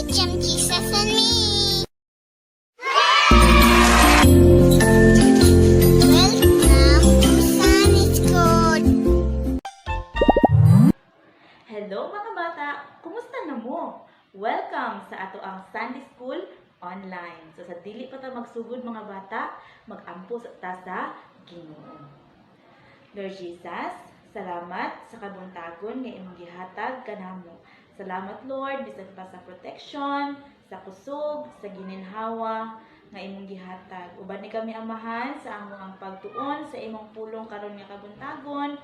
Teach him Jesus and me. Welcome to Sunny School. Hello mga bata! Kumusta na mo? Welcome sa ato ang Sunday School online. So sa dili pa ta magsugod mga bata, magampo ta sa Ginoo. Lord Jesus, salamat sa kabuntagon nga imong gihatag kanamo. Salamat Lord bisan pa sa protection, sa kusog, sa gininhawa nga imong gihatag. Uban ni kami amahan sa among pagtuon sa imong pulong karon nga kabuntagon.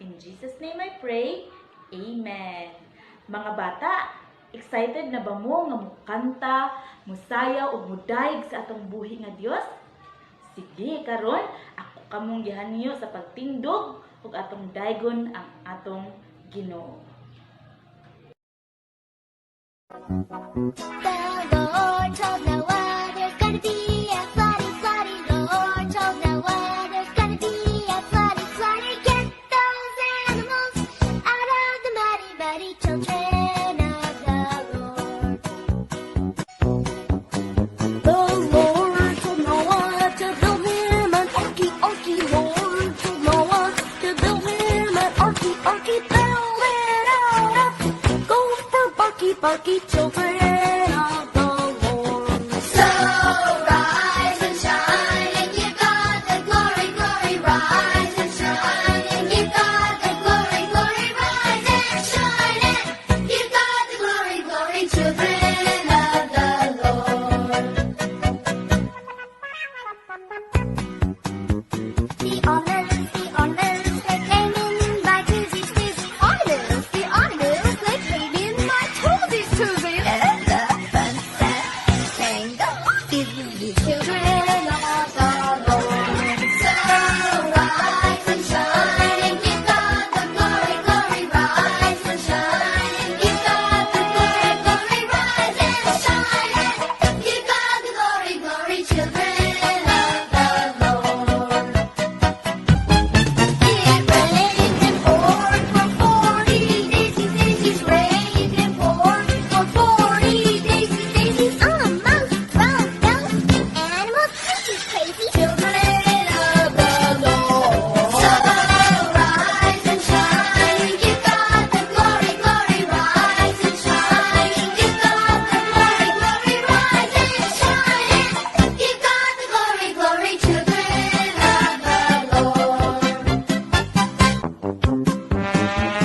In Jesus name I pray. Amen. Mga bata, excited na ba mo nga mukanta, musayaw ug mudayeg sa atong buhi nga Dios? Sige, karon ako kamong gihanyo sa pagtindog ug atong daygon ang atong Ginoo. The Lord told Noah there's gonna be a flooding, flooding. The Lord told Noah there's gonna be a flooding, flooding. Get those animals out of the muddy, muddy children of the Lord. The Lord told Noah to build him an arky, arky. Lord told Noah to build him an arky, arky. Build it out of gopher, barky, barky children of the Lord. So rise and shine and give God the glory, glory. Rise and shine and give God the glory, glory. Rise and shine and give God the glory, glory. Children of the Lord. The honors, they came in by twosies, twosies. Honors, the honors, they came in by twosies, twosies. And the fun fact sang the children of the Lord. So rise and shine and give God the glory, glory. Rise and shine and give God the glory, glory. Rise and shine and give God the glory, glory. Children of the Lord. It rained and poured for 40 days. It rained and poured for 40 days. Amongst wild goats, animals, fishes, crazy children of the Lord. So rise and shine and give God the glory, glory. Rise and shine and give God the glory, glory. Rise and shine and give God the glory, glory. Children of the Lord.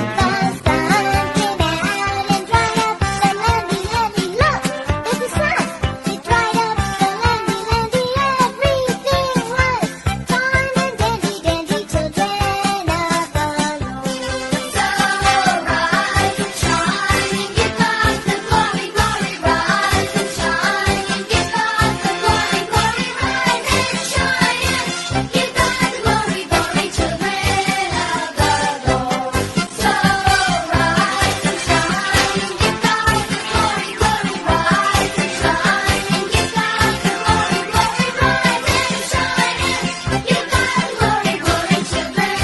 The sun came out and dried up the landy, landy. Look, it's the sun. It dried up the landy, landy. Everything was fine and dandy, dandy. Children of the Lord. So rise and shine and give God the glory, glory. Rise and shine and give God the glory, glory. Rise and shine and give God the glory, glory. Children of the Lord. So rise and shine and give God the glory, glory. Rise and shine and give God the glory, glory. Rise and shine and give God the glory, glory. Children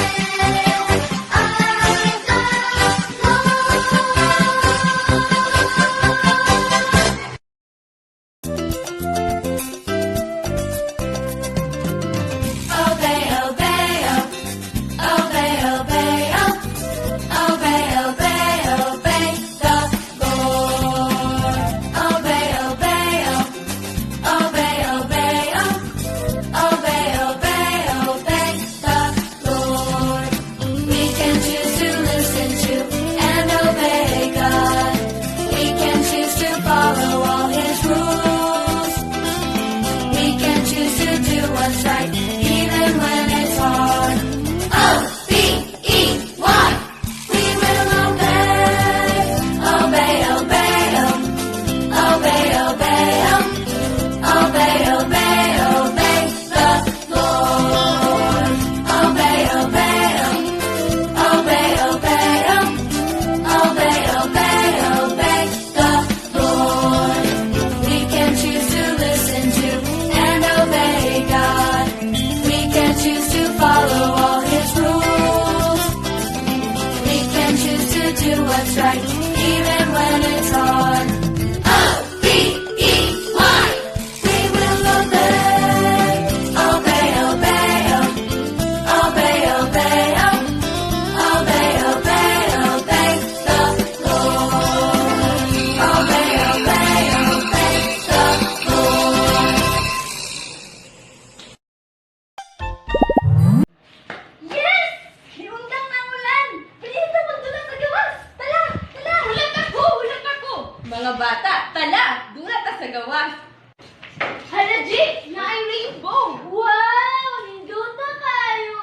Obey, obey, obey, obey, obey, obey, obey the Lord. Obey, obey, obey, obey, obey, obey, obey the Lord. We can choose to listen to and obey God. We can choose to follow all His rules. We can choose to do what's right, even when it's hard. O-B-E-Y. We will obey, obey, obey, obey, obey, obey, obey, obey the Lord. Obey, obey, obey, obey, obey, obey, obey the Lord. Mga bata, tala, dula ta sa gawas. Hala, G, na ay rainbow. Wow, ninduta kayo.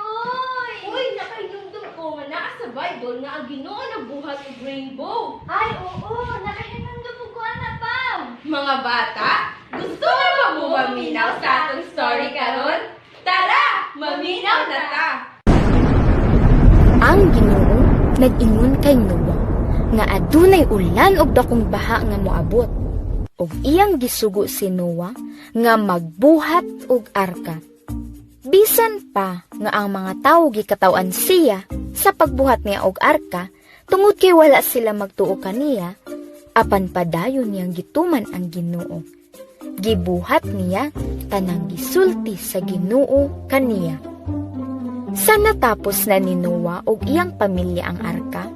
Uy, nakahinumdum ko nga naa sa Bible nga ang Ginoo nagbuhat og rainbow. Ay, oo, nakahinumdum ko ana pa. Mga bata, gusto nga ba mo maminaw sa atong story karon? Tara, maminaw na ta. Ang Ginoo nag-ingon kay Noah nga adunay ulan og dakong baha nga moabot. Ug iyang gisugo si Noah nga magbuhat og arka. Bisan pa nga ang mga tawo gikatawan siya sa pagbuhat niya og arka tungod kay wala sila magtuo kaniya, apan padayon niyang gituman ang Ginoo. Gibuhat niya tanang gisulti sa Ginoo kaniya. Sa natapos na ni Noah og iyang pamilya ang arka,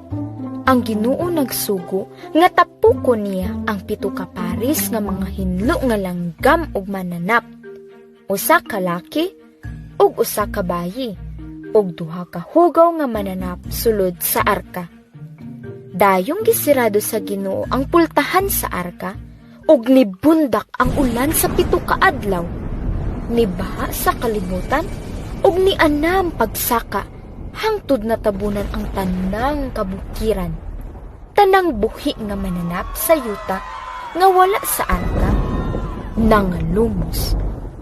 ang Ginoo nagsugo nga tapukon niya ang 7 ka paris nga mga hinlo nga langgam ug mananap, 1 ka laki ug 1 ka bayi, ug 2 ka hugaw nga mananap sulod sa arka. Dayong gisirado sa Ginoo ang pultahan sa arka, ug nibundak ang ulan sa 7 ka adlaw. Nibaha sa kalibutan, ug ni anam pagsaka, hangtod na tabunan ang tanang kabukiran. Tanang buhi nga mananap sa yuta nga wala sa arka, nangalumos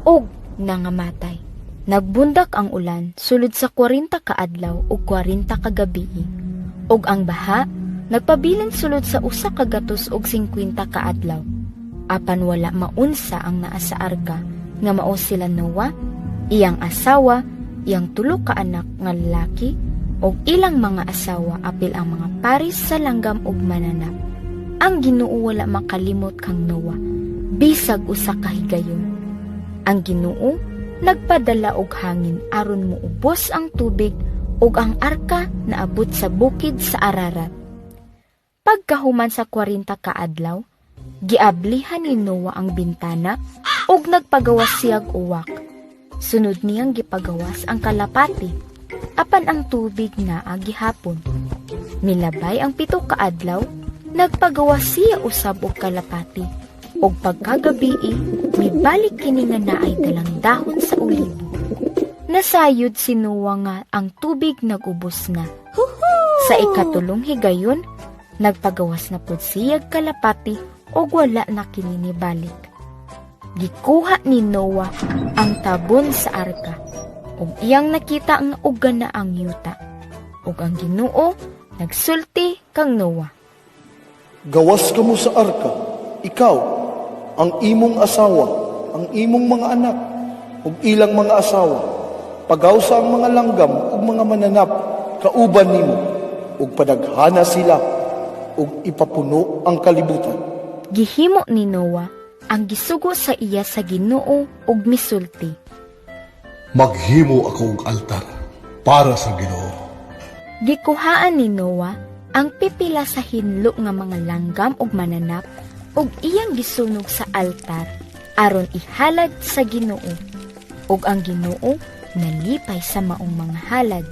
ug nangamatay. Nagbundak ang ulan sulod sa 40 ka adlaw ug 40 ka gabi, ug ang baha nagpabilin sulod sa 1 ka gatos ug 50 ka adlaw. Apan wala maunsa ang naa sa arka nga mao sila Noah, iyang asawa, iyang 3 ka anak nga lalaki, ug ilang mga asawa apil ang mga paris sa langgam ug mananap. Ang Ginoo wala makalimot kang Noah, bisag 1 ka higayon. Ang Ginoo nagpadala og hangin aron muubos ang tubig ug ang arka naabot sa bukid sa Ararat. Pagkahuman sa 40 ka adlaw, giablihan ni Noah ang bintana ug nagpagawas siyag uwak. Sunod niyang gipagawas ang kalapati, apan ang tubig naa gihapon. Milabay ang 7 ka adlaw, nagpagawas siya usab og kalapati, ug pagkagabi mibalik kini nga naay dalang dahon sa ulibo. Nasayod si Noah nga ang tubig nagubos na. Sa ikatulong higayon, nagpagawas na pud siyag kalapati ug wala na kini nibalik. Gikuha ni Noah ang tabon sa arka, ug iyang nakita nga uga na ang yuta. Ug ang Ginoo nagsulti kang Noah. Gawas ka mo sa arka, ikaw, ang imong asawa, ang imong mga anak, ug ilang mga asawa, pagawsa ang mga langgam ug mga mananap, kauban nimo, ug padaghana sila, ug ipapuno ang kalibutan. Gihimo ni Noah ang gisugo sa iya sa Ginoo ug misulti. Maghimo ako og altar para sa Ginoo. Gikuhaan ni Noah ang pipila sa hinlo nga mga langgam ug mananap ug iyang gisunog sa altar aron ihalad sa Ginoo. Ug ang Ginoo nalipay sa maong mga halad.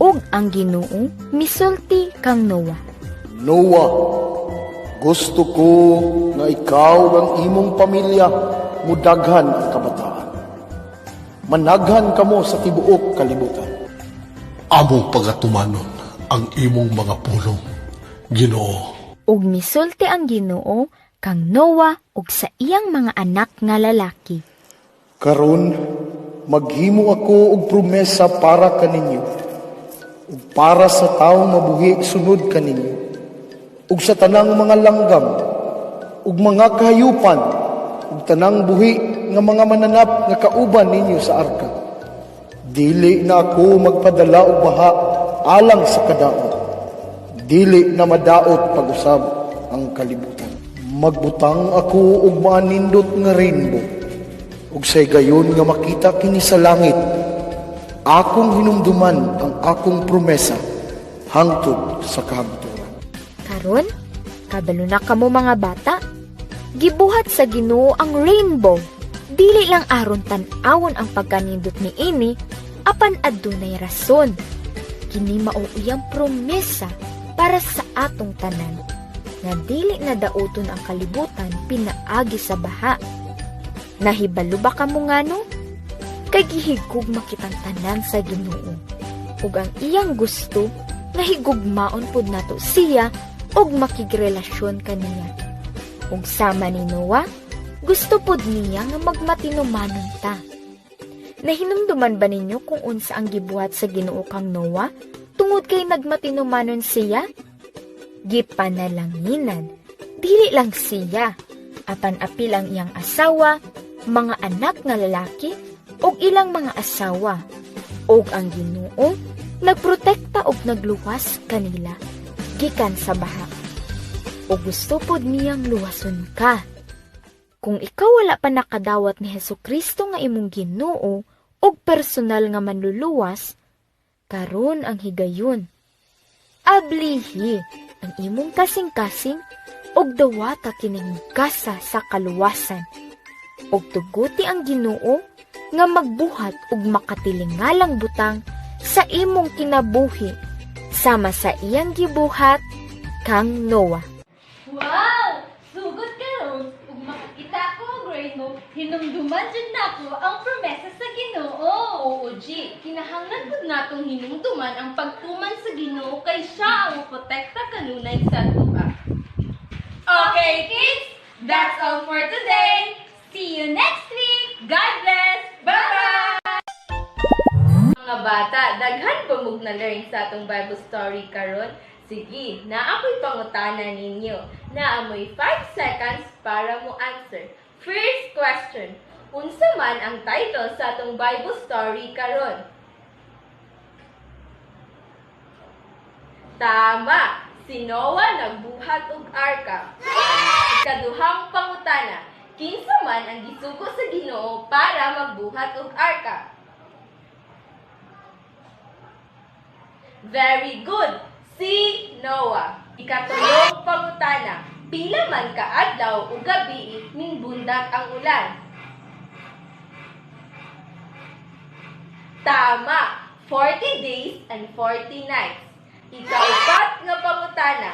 Ug ang Ginoo misulti kang Noah. Noah, gusto ko nga ikaw ang imong pamilya mudaghan ang kabataan. Managhan kamo sa tibuok kalibutan. Among pagatumanon ang imong mga pulong, Ginoo. Ug misulti ang Ginoo kang Noah ug sa iyang mga anak nga lalaki. Karon, maghimo ako og promesa para kaninyo, ug para sa taong mabuhi sunod kaninyo, ug sa tanang mga langgam, ug mga kahayupan, ug tanang buhi nga mga mananap nga kauban ninyo sa arka. Dili na ako magpadala og baha alang sa kadaot. Dili na madaot pag-usab ang kalibutan. Magbutang ako og manindot nga rainbow, ug say gayon nga makita kini sa langit. Akong hinumduman ang akong promesa hangtod sa kahagturan. Karon, kabalo na kamo mga bata. Gibuhat sa Ginoo ang rainbow. Dili lang aron tan-awon ang pagkanindot ni ini, apan adunay rason. Kini mao iyang promesa para sa atong tanan. nga dili na dauton ang kalibutan pinaagi sa baha. Nahibalo ba kamo ngano? Kay gihigog makitang tanan sa Ginoo. Ug ang iyang gusto nga higugmaon pud nato siya og makigrelasyon kaniya. Ug sama ni Noah, gusto pud niya nga magmatinumanon ta. Nahinumduman ba ninyo kung unsa ang gibuhat sa Ginoo kang Noah tungod kay nagmatinumanon siya? Gipanalanginan, dili lang siya, apan apil ang iyang asawa, mga anak nga lalaki, ug ilang mga asawa. Ug ang Ginoo nagprotekta ug nagluwas kanila gikan sa baha. O gusto pod niyang luwason ka. Kung ikaw wala pa nakadawat ni Hesukristo nga imong Ginoo ug personal nga manluluwas, karon ang higayon. Ablihi ang imong kasing-kasing ug dawata kining gasa sa kaluwasan. Ug tuguti ang Ginoo nga magbuhat ug makatilingalang butang sa imong kinabuhi sama sa iyang gibuhat kang Noah. Wow! Sugod karon ug makakita ko og rainbow, hinumduman jud nako ang promesa sa Ginoo. Oo, G. Kinahanglan pud natong hinumduman ang pagtuman sa Ginoo kay siya ang protekta kanunay sa tuwa. Okay, kids, that's all for today. See you next week. God bless. Bye-bye. Mga bata, daghan pa mug na learn sa atong Bible story karon. Sige, naakoy pangutana ninyo. Naamoy 5 seconds para mo answer. First question. Unsa man ang title sa atong Bible story karon? Tama! Si Noah nagbuhat og arka. Ikaduhang pangutana. Kinsa man ang gisugo sa Ginoo para magbuhat og arka? Very good! Si Noah. Ikatulong pangutana. Pila man ka adlaw o gabi ning bundak ang ulan? Tama! 40 days and 40 nights. Ikaupat nga pangutana.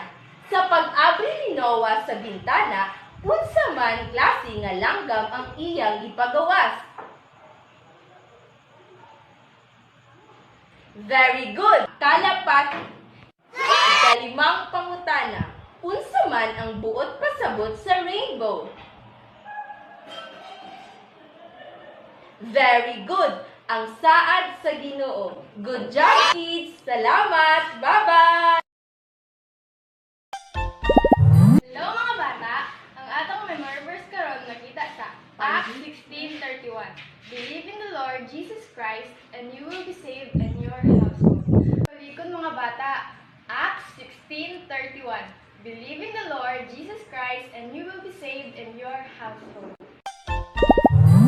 Sa pag-abri ni Noah sa bintana, unsa man klase nga langgam ang iyang ipagawas? Very good! Kalapat. Ikalimang pangutana. Unsa man ang buot pasabot sa rainbow? Very good! Ang saad sa Ginoo. Good job, kids! Salamat! Bye-bye! Hello mga bata! Ang atong memory verse karon nakita sa Acts 16:31. Believe in the Lord Jesus Christ and you will be saved and your household. Palikon mga bata, Acts 16:31. Believe in the Lord Jesus Christ and you will be saved and your household.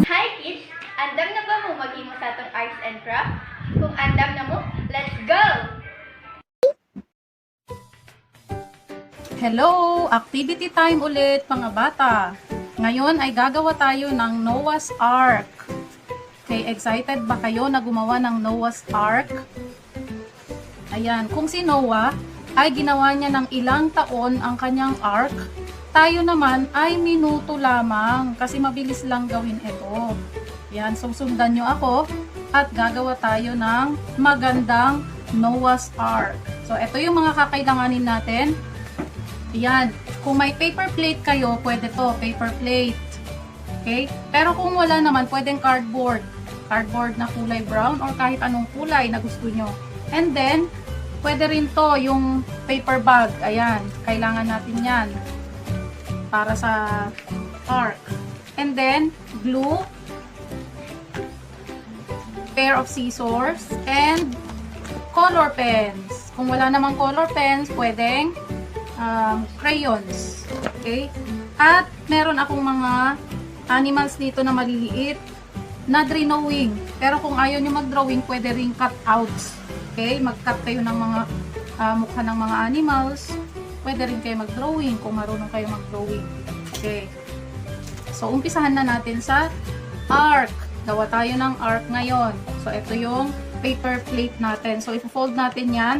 Hi kids! Andam na ba mo maghimo sa atong arts and craft? Kung andam na mo, let's go! Hello! Activity time ulit mga bata. Ngayon ay gagawa tayo ng Noah's Ark. Okay, excited ba kayo na gumawa ng Noah's Ark? Ayan, kung si Noah ay ginawa niya ng ilang taon ang kanyang ark, tayo naman ay minuto lamang kasi mabilis lang gawin ito. Yan, so sundan nyo ako at gagawa tayo ng magandang Noah's Ark. So, ito yung mga kakailanganin natin. Yan, kung may paper plate kayo, pwede to, paper plate. Okay? Pero kung wala naman, pwedeng cardboard. Cardboard na kulay brown or kahit anong kulay na gusto nyo. And then, pwede rin to, yung paper bag. Ayan, kailangan natin yan para sa ark. And then, glue, pair of scissors, and color pens. Kung wala namang color pens, pwedeng crayons. Okay? At meron akong mga animals dito na maliliit na drawing. Pero kung ayaw nyo mag-drawing, pwede rin cutouts. Okay? Mag-cut kayo ng mga mukha ng mga animals. Pwede rin kayo mag-drawing kung marunong kayo mag-drawing. Okay. So, umpisahan na natin sa ark. Gawa tayo ng ark ngayon. So, ito yung paper plate natin. So, i-fold natin yan.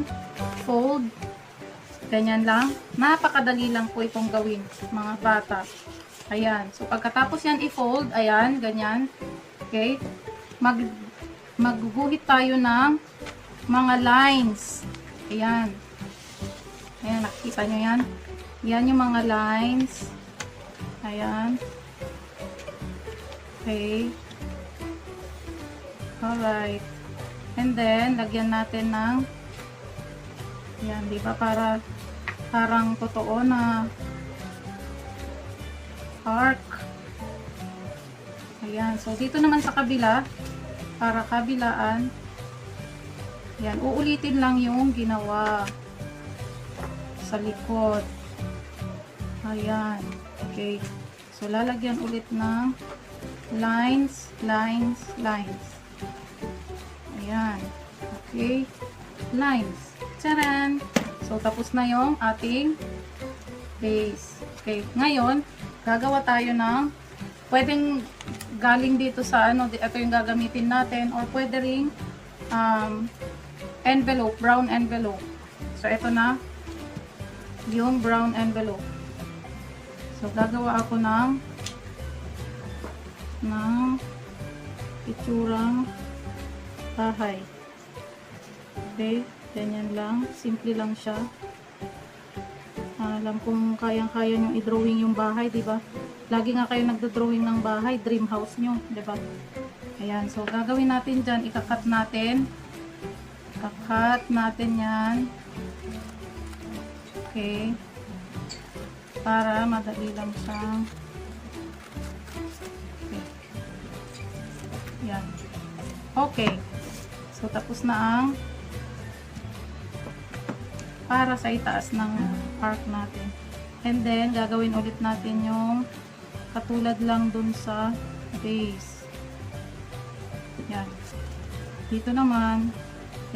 Fold. Ganyan lang. Napakadali lang po itong gawin, mga bata. Ayan. So, pagkatapos yan i-fold, ayan, ganyan. Okay? Magguguhit tayo ng mga lines. Ayan. Ayan, nakikita nyo yan? Yan yung mga lines. Ayan. Okay. Alright. And then, lagyan natin ng yan, di ba? Parang totoo na arc. Ayan. So, dito naman sa kabila, para kabilaan, yan, uulitin lang yung ginawa sa likod. Ayan. Okay. So, lalagyan ulit ng lines, lines, lines. Ayan. Okay. Lines. Tcharan! So, tapos na yung ating base. Okay. Ngayon, gagawa tayo ng pwedeng galing dito sa ano, ito yung gagamitin natin, or pwede ring envelope, brown envelope. So, ito na yung brown envelope. So, gagawa ako ng itsurang bahay. Okay, ganyan lang. Simple lang siya. Alam kong kayang-kaya nyo i-drawing yung bahay, di ba? Lagi nga kayo nagdo-drawing ng bahay, dream house nyo, di ba? Ayan, so gagawin natin dyan, ikakat natin. Kakat natin yan. Okay. Para madali lang siyang yan. Okay. So, tapos na ang para sa itaas ng arc natin. And then, gagawin ulit natin yung katulad lang dun sa base. Yan. Dito naman,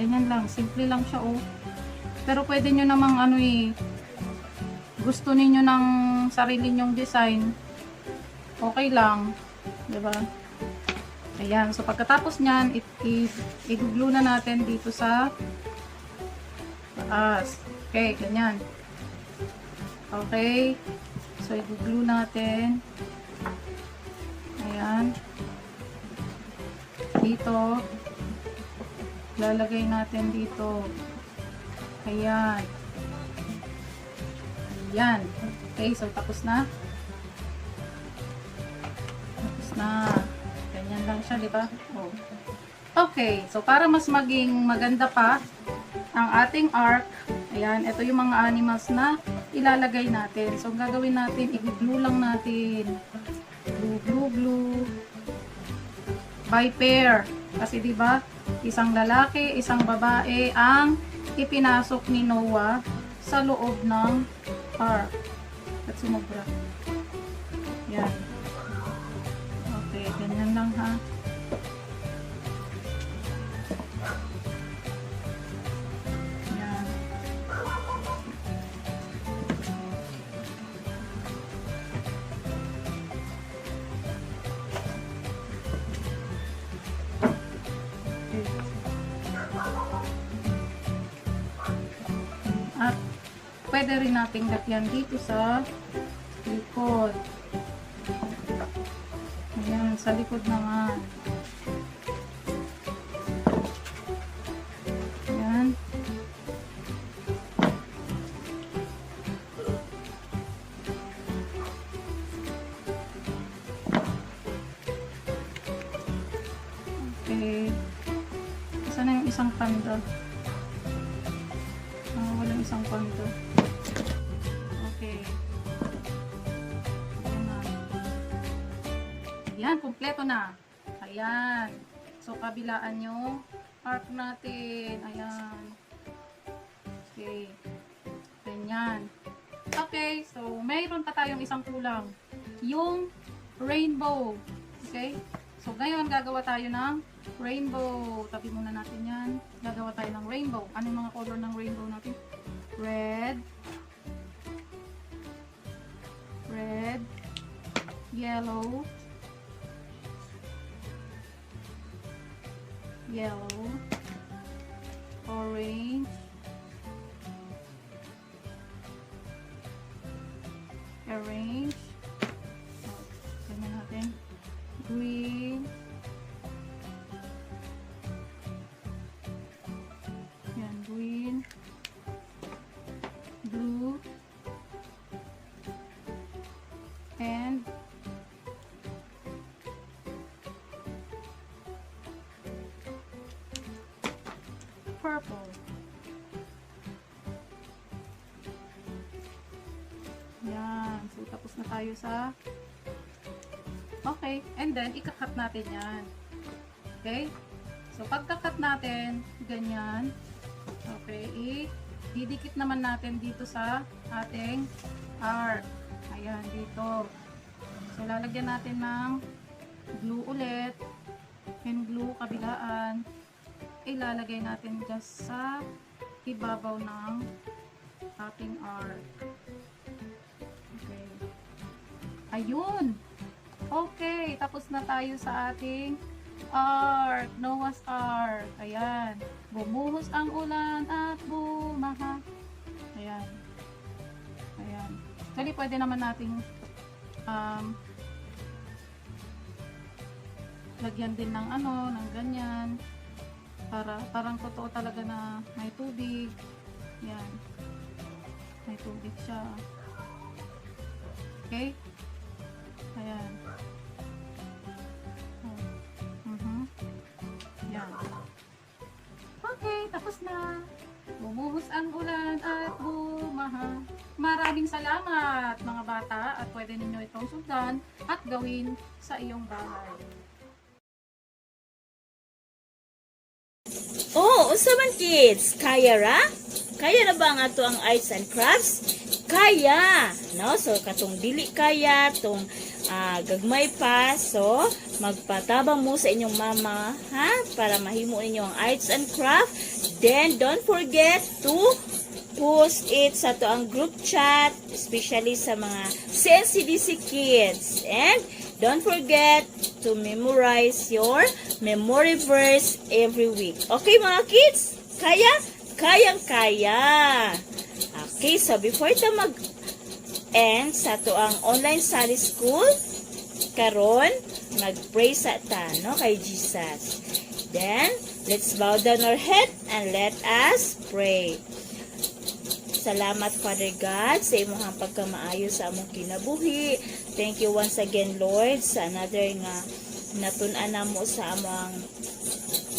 ganyan lang. Simple lang siya, oh. Pero pwede nyo namang ano eh, gusto ninyo ng sarili nyong design, okay lang. Diba? Ayan. So, pagkatapos nyan, i-glue na natin dito sa taas. Okay, ganyan. Okay. So, i-glue natin. Ayan. Dito. Lalagay natin dito. Ayan. Ayan. Okay, so tapos na. Tapos na. Ganyan lang siya, di ba? Oh. Okay, so para mas maging maganda pa ang ating arc, ayan, ito yung mga animals na ilalagay natin. So, ang gagawin natin, i-glue lang natin. Glue, glue, glue. By pair. Kasi, di ba, isang lalaki, isang babae ang ipinasok ni Noah sa loob ng ark. At sumobra. Yan. Okay, ganyan lang ha. Yan. At pwede rin nating lagyan dito sa likod. Ayan, sa likod naman. Ayan. Okay. Saan na yung isang panda? Walang isang panda. Okay. Ayan na. Ayan, kumpleto na. Ayan. So, kabilaan yung arc natin. Ayan. Okay. Ganyan. Okay. So, mayroon pa tayong isang kulang. Yung rainbow. Okay. So, ngayon, gagawa tayo ng rainbow. Tabi muna natin yan. Gagawa tayo ng rainbow. Anong mga color ng rainbow natin? Red. Red. Yellow. Yellow. Orange. rearrange. Ganyan natin. Green. Yan, green. Blue. And purple. Yan. So, tapos na tayo sa okay. And then, ikakat natin yan. Okay? So, pagkakat natin, ganyan. Okay. Didikit naman natin dito sa ating arc. Ayan, dito. So, lalagyan natin ng glue ulit. And glue kabilaan. Ilalagay natin just sa ibabaw ng ating arc. Okay. Ayun! Okay, tapos na tayo sa ating arc, Noah's Ark. Ayan. Bumuhos ang ulan at bumaha. Ayan. Ayan. Actually, pwede naman nating lagyan din ng ano, ng ganyan. Para parang totoo talaga na may tubig. Ayan. May tubig siya. Okay? Ayan. Yan. Okay, tapos na. Bumuhos ang ulan at bumaha. Maraming salamat mga bata at pwede ninyo itong sundan at gawin sa iyong bahay. Oh, unsa man kids? Kaya ra? Kaya na ba ang ato ang arts and crafts? Kaya! No? So, katong dili kaya, tong gagmay pa. So, magpatabang mo sa inyong mama, ha? Para mahimo ninyo ang arts and craft. Then, don't forget to post it sa to ang group chat, especially sa mga CNCDC kids. And, don't forget to memorize your memory verse every week. Okay, mga kids? Kaya? Kayang-kaya. Okay, so before ito mag-end sa to ang online Sunday school, karon mag-pray sa ta, no, kay Jesus. Then, let's bow down our head and let us pray. Salamat, Father God, sa imong pagkamaayo sa among kinabuhi. Thank you once again, Lord, sa another nga natun-an namo sa among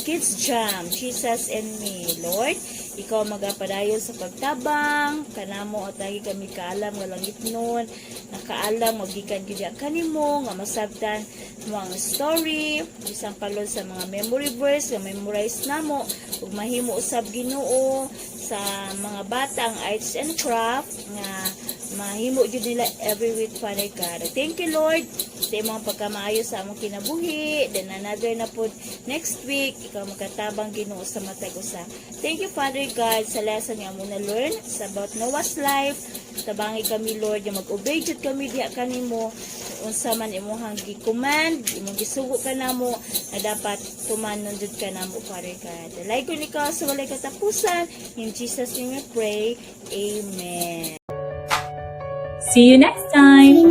Kids Jam, Jesus and me. Lord, ikaw magapadayon sa pagtabang, kanamo at lagi kami kaalam nga langit nun, nakaalam, magikan gidya kanimo, nga masabtan mo ang story, isang palod sa mga memory verse, nga memorize namo, ug mahimo usab Ginoo sa mga batang arts and craft, nga mahimo jud nila every week, Father God. Thank you, Lord, sa imong pagkamaayo sa among kinabuhi. Then another na po next week, ikaw magkatabang Ginoo sa matag usa. Thank you, Father God, sa lesson nga mo na learn sa about Noah's life. Tabangi kami, Lord, nga mag-obey jud kami diha kanimo. Unsa man imong gi-command, imong gisugo kanamo, na dapat tumanon jud kanamo, Father God. Dalay ko ikaw sa walay katapusan. In Jesus' name we pray. Amen. See you next time.